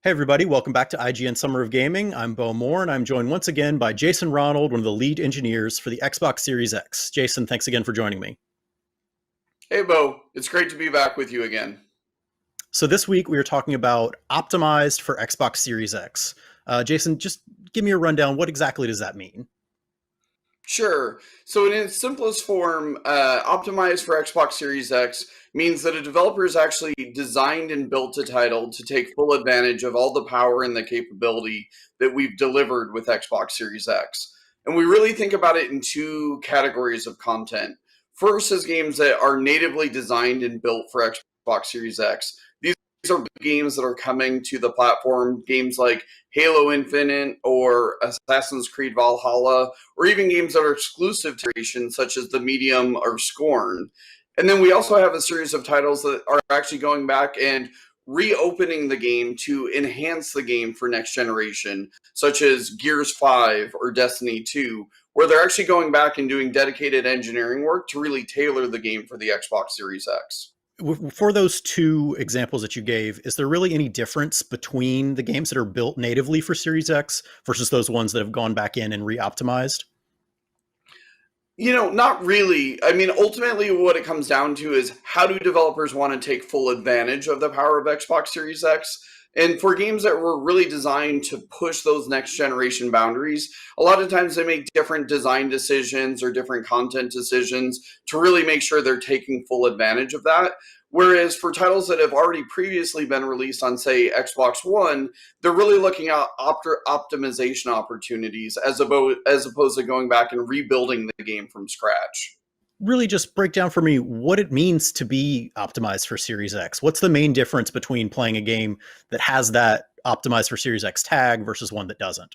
Hey everybody, welcome back to IGN Summer of Gaming. I'm Bo Moore, and I'm joined once again by Jason Ronald, one of the lead engineers for the Xbox Series X. Jason, thanks again for joining me. Hey, Bo. It's great to be back with you again. So this week we are talking about optimized for Xbox Series X. Jason, just give me a rundown. What exactly does that mean? Sure. So, in its simplest form, optimized for Xbox Series X means that a developer has actually designed and built a title to take full advantage of all the power and the capability that we've delivered with Xbox Series X. And we really think about it in two categories of content. First is games that are natively designed and built for Xbox Series X. These are games that are coming to the platform, games like Halo Infinite or Assassin's Creed Valhalla, or even games that are exclusive to generation, such as The Medium or Scorn. And then we also have a series of titles that are actually going back and reopening the game to enhance the game for next generation, such as Gears 5 or Destiny 2, where they're actually going back and doing dedicated engineering work to really tailor the game for the Xbox Series X. For those two examples that you gave, is there really any difference between the games that are built natively for Series X versus those ones that have gone back in and re-optimized? Not really. I mean, ultimately, what it comes down to is how do developers want to take full advantage of the power of Xbox Series X? And for games that were really designed to push those next generation boundaries, a lot of times they make different design decisions or different content decisions to really make sure they're taking full advantage of that. Whereas for titles that have already previously been released on, say, Xbox One, they're really looking at optimization opportunities as opposed to going back and rebuilding the game from scratch. Really just break down for me what it means to be optimized for Series X. What's the main difference between playing a game that has that optimized for Series X tag versus one that doesn't?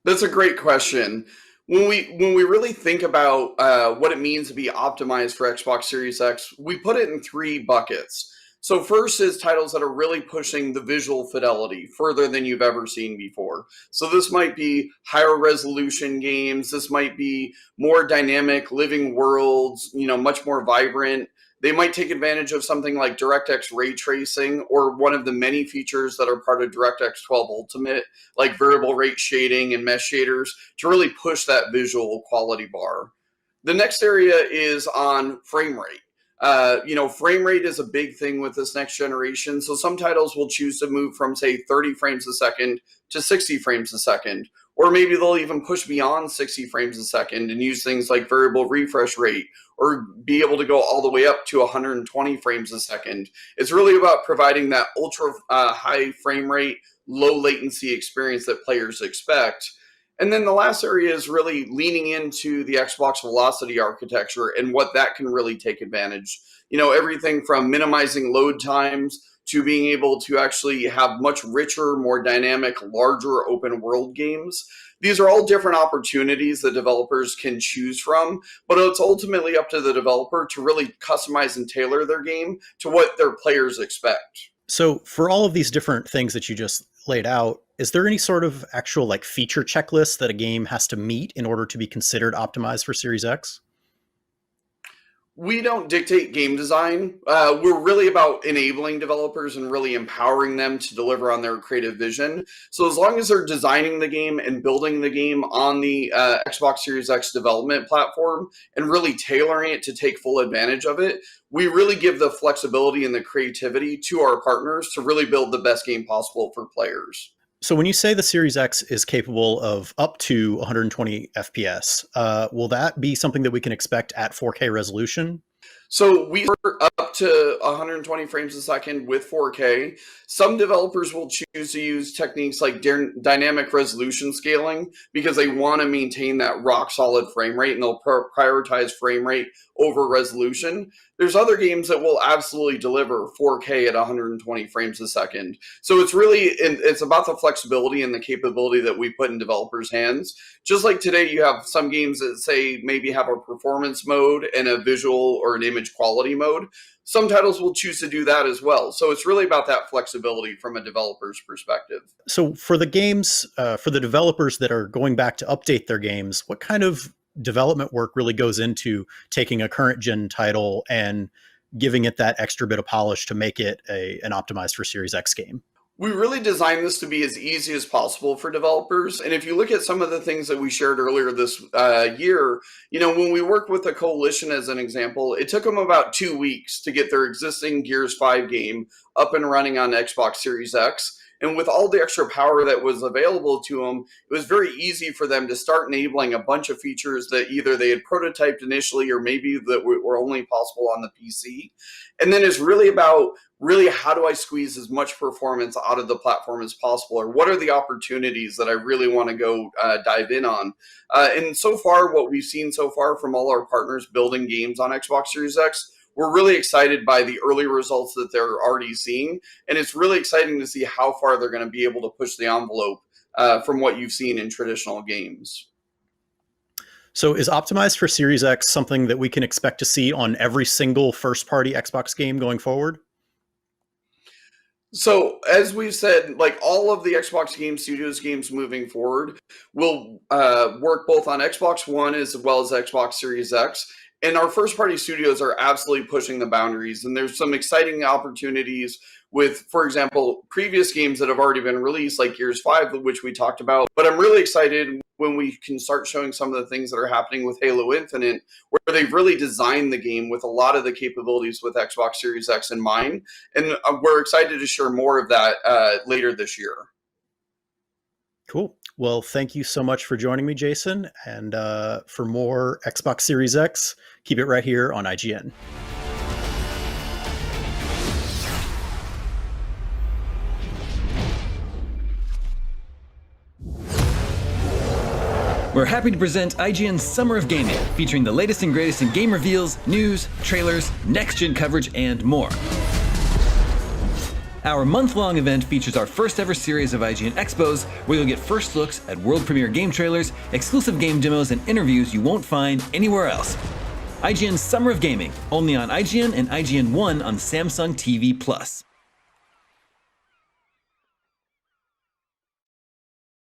That's a great question. When we really think about what it means to be optimized for Xbox Series X, we put it in three buckets. So first is titles that are really pushing the visual fidelity further than you've ever seen before. So this might be higher resolution games. This might be more dynamic living worlds, much more vibrant. They might take advantage of something like DirectX ray tracing or one of the many features that are part of DirectX 12 Ultimate, like variable rate shading and mesh shaders, to really push that visual quality bar. The next area is on frame rate. Frame rate is a big thing with this next generation. So some titles will choose to move from, say, 30 frames a second to 60 frames a second. Or maybe they'll even push beyond 60 frames a second and use things like variable refresh rate or be able to go all the way up to 120 frames a second. It's really about providing that ultra high frame rate, low latency experience that players expect. And then the last area is really leaning into the Xbox Velocity architecture and what that can really take advantage. Everything from minimizing load times to being able to actually have much richer, more dynamic, larger open world games. These are all different opportunities that developers can choose from, but it's ultimately up to the developer to really customize and tailor their game to what their players expect. So for all of these different things that you just laid out, is there any sort of actual like feature checklist that a game has to meet in order to be considered optimized for Series X? We don't dictate game design. We're really about enabling developers and really empowering them to deliver on their creative vision. So as long as they're designing the game and building the game on the Xbox Series X development platform and really tailoring it to take full advantage of it, we really give the flexibility and the creativity to our partners to really build the best game possible for players. So when you say the Series X is capable of up to 120 FPS, will that be something that we can expect at 4K resolution? So we are up to 120 frames a second with 4K. Some developers will choose to use techniques like dynamic resolution scaling because they want to maintain that rock solid frame rate and they'll prioritize frame rate over resolution. There's other games that will absolutely deliver 4K at 120 frames a second. So it's about the flexibility and the capability that we put in developers' hands. Just like today, you have some games that say maybe have a performance mode and a visual or an image quality mode. Some titles will choose to do that as well. So it's really about that flexibility from a developer's perspective. So for the games, for the developers that are going back to update their games, what kind of development work really goes into taking a current gen title and giving it that extra bit of polish to make it an optimized for Series X game? We really designed this to be as easy as possible for developers. And if you look at some of the things that we shared earlier this year, when we worked with the Coalition as an example, it took them about 2 weeks to get their existing Gears 5 game up and running on Xbox Series X. And with all the extra power that was available to them, it was very easy for them to start enabling a bunch of features that either they had prototyped initially or maybe that were only possible on the PC. And then it's really about how do I squeeze as much performance out of the platform as possible, or what are the opportunities that I really want to go dive in on. And so far, what we've seen so far from all our partners building games on Xbox Series X, we're really excited by the early results that they're already seeing. And it's really exciting to see how far they're going to be able to push the envelope from what you've seen in traditional games. So is optimized for Series X something that we can expect to see on every single first-party Xbox game going forward? So, as we've said, like all of the Xbox Game Studios games moving forward will work both on Xbox One as well as Xbox Series X. And our first party studios are absolutely pushing the boundaries. And there's some exciting opportunities with, for example, previous games that have already been released, like Gears 5, which we talked about. But I'm really excited when we can start showing some of the things that are happening with Halo Infinite, where they've really designed the game with a lot of the capabilities with Xbox Series X in mind. And we're excited to share more of that later this year. Cool. Well, thank you so much for joining me, Jason. And for more Xbox Series X, keep it right here on IGN. We're happy to present IGN's Summer of Gaming, featuring the latest and greatest in game reveals, news, trailers, next-gen coverage, and more. Our month-long event features our first ever series of IGN Expos, where you'll get first looks at world premiere game trailers, exclusive game demos, and interviews you won't find anywhere else. IGN's Summer of Gaming, only on IGN and IGN One on Samsung TV Plus.